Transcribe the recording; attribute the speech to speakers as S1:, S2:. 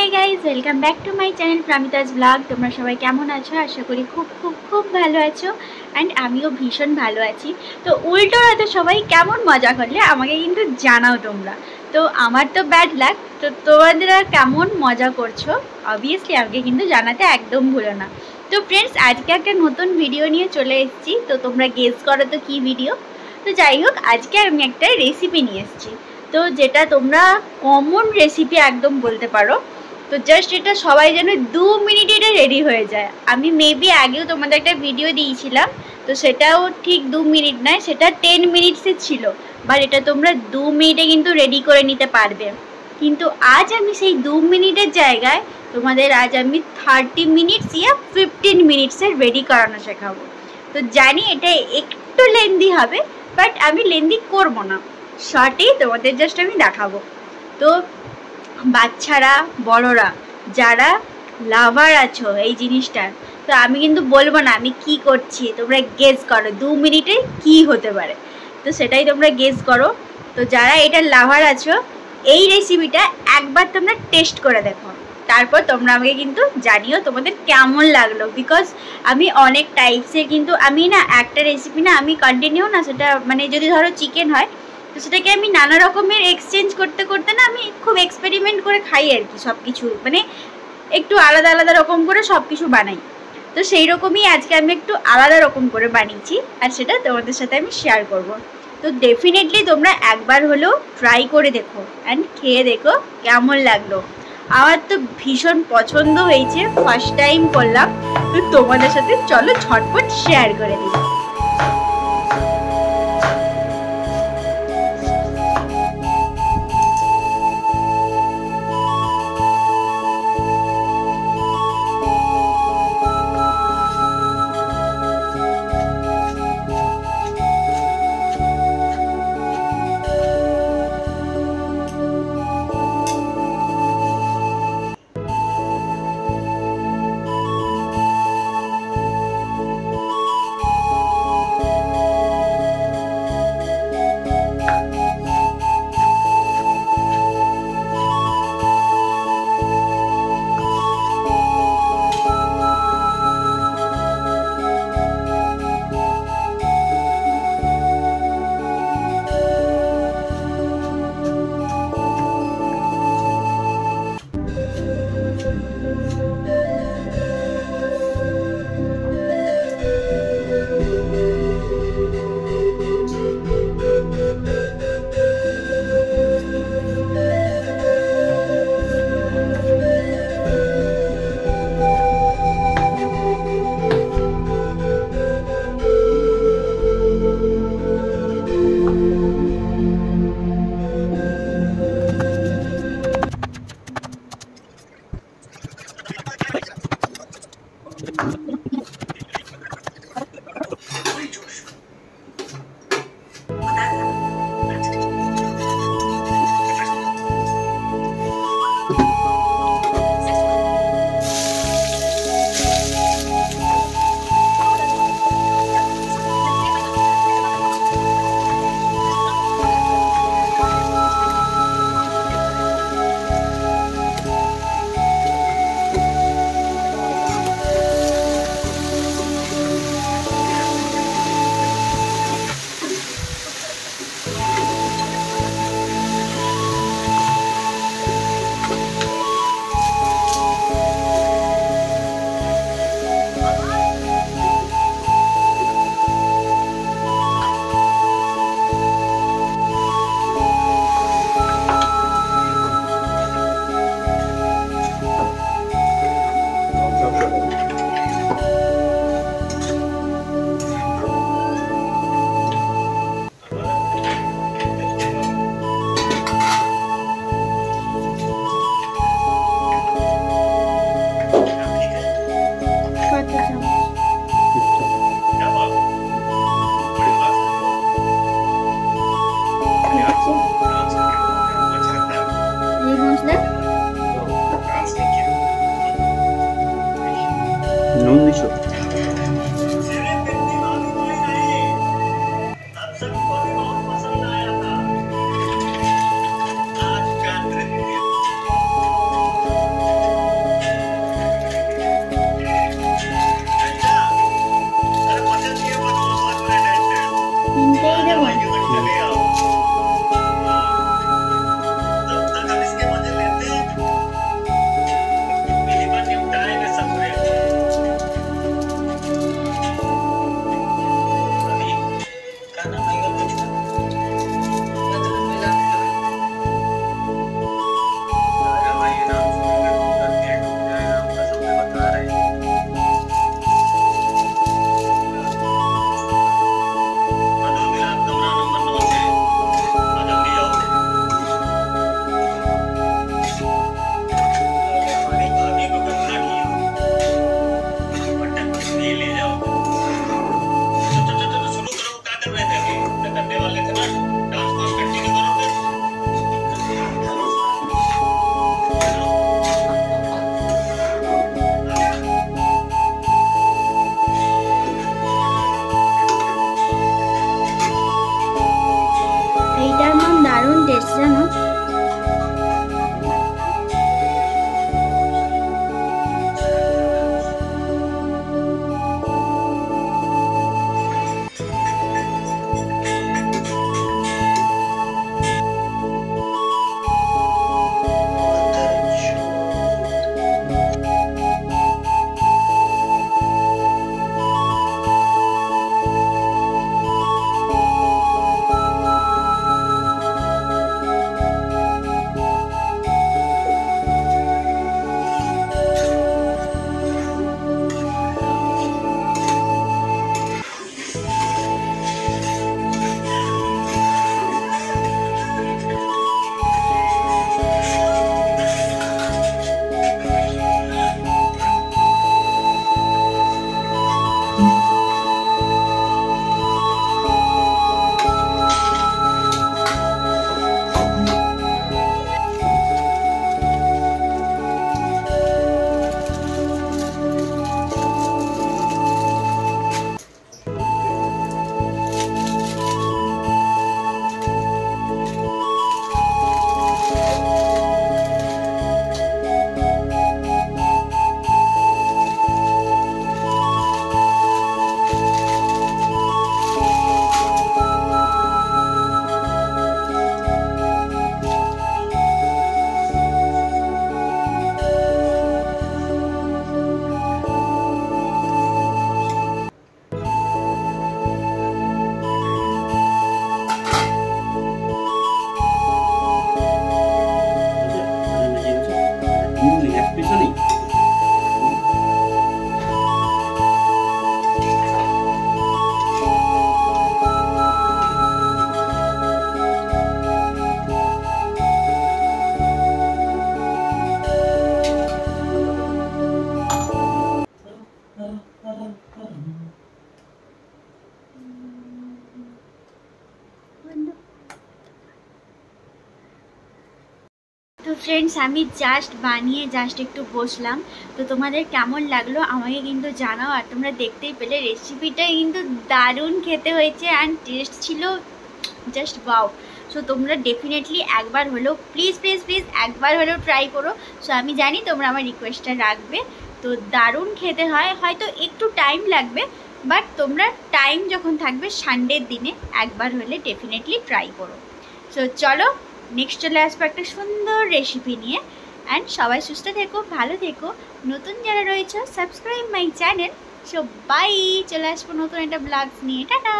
S1: High guys welcome back to my channel Pramita's blog. तुम्हारा सबाई केमन आछो? आशा करी खूब खूब खूब भालो आछो एंड आमिও भीषण भालो आছি। तो उल्टो राते सबाई केमन मजा करले आमाके किन्तु जानाओ तोमरा। तो आमार तो बैड लाक, तो तोमादेरा केमन मजा करछो अबवियासलि आमाके किन्तु जानाते एकदम भुलो ना। तो फ्रेंड्स आजके एक नतून भिडियो निये चले एसेछि। तो तोमरा गेस करो तो कि भिडियो। तो যাই হোক আজকে আমি একটা রেসিপি নিয়ে এসেছি, তো যেটা তোমরা কমন রেসিপি একদম বলতে পারো। তো জাস্ট এটা সবাই যেন 2 মিনিটে এটা রেডি হয়ে যায়। আমি মেবি আগেও তোমাদের একটা ভিডিও দিয়েছিলাম, তো সেটাও ঠিক 2 মিনিট নয়, সেটা 10 মিনিটসে ছিল, বাট এটা তোমরা 2 মিনিটে কিন্তু রেডি করে নিতে পারবে। কিন্তু আজ আমি সেই 2 মিনিটের জায়গায় তোমাদের আজ আমি 30 মিনিটস ইয়া 15 মিনিটসে রেডি করানো শেখাবো। তো জানি এটা একটু লেন্দি হবে, বাট আমি লেন্দি করব না, শর্টেই তোমাদের জাস্ট আমি দেখাবো। তো বাচ্চারা বড়রা যারা লাভার আছো এই জিনিসটার, তো আমি কিন্তু বলবো না আমি কি করছি, তোমরা গেস করো 2 মিনিটে কি হতে পারে, তো সেটাই তোমরা গেস করো। তো যারা এটা লাভার আছো এই রেসিপিটা একবার তোমরা টেস্ট করে দেখো, তারপর তোমরা আমাকে কিন্তু জানিও তোমাদের কেমন লাগলো। বিকজ আমি অনেক টাইপসের কিন্তু আমি না একটা রেসিপি না আমি কন্টিনিউ না, সেটা মানে যদি ধরো চিকেন হয় তো সেটাকে আমি নানা রকমের এক্সচেঞ্জ করতে করতে না আমি খুব এক্সপেরিমেন্ট করে খাই আর কি, সব কিছু মানে একটু আলাদা আলাদা রকম করে সব কিছু বানাই। তো সেই রকমই আজকে আমি একটু আলাদা রকম করে বানিয়েছি, আর সেটা তোমাদের সাথে আমি শেয়ার করব। তো ডেফিনেটলি তোমরা একবার হলেও ট্রাই করে দেখো অ্যান্ড খেয়ে দেখো কেমন লাগলো। আমার তো ভীষণ পছন্দ হয়েছে, ফার্স্ট টাইম করলাম, তো তোমাদের সাথে চলো ঝটপট শেয়ার করে দিই। তো ফ্রেন্ডস আমি জাস্ট বানিয়ে একটু বসলাম। তো তোমাদের কেমন লাগলো আমাকে কিন্তু জানাও। আর তোমরা দেখতেই পেলে রেসিপিটা কিন্তু দারুণ খেতে হয়েছে অ্যান্ড টেস্ট ছিল জাস্ট ওয়াও। সো তোমরা ডেফিনেটলি একবার হলেও প্লিজ প্লিজ প্লিজ একবার হলেও ট্রাই করো। সো আমি জানি তোমরা আমার রিকোয়েস্টটা রাখবে। তো দারুণ খেতে হয়, হয়তো একটু টাইম লাগবে, বাট তোমরা টাইম যখন থাকবে সানডের দিনে একবার হলে ডেফিনেটলি ট্রাই করো। সো চলো নেক্সট চলে আসবো একটা সুন্দর রেসিপি নিয়ে। অ্যান্ড সবাই সুস্থ থেকো, ভালো থেকো। নতুন যারা রয়েছে subscribe my channel. So bye, চলে আসবো নতুন একটা ব্লগস নিয়ে। টাটা।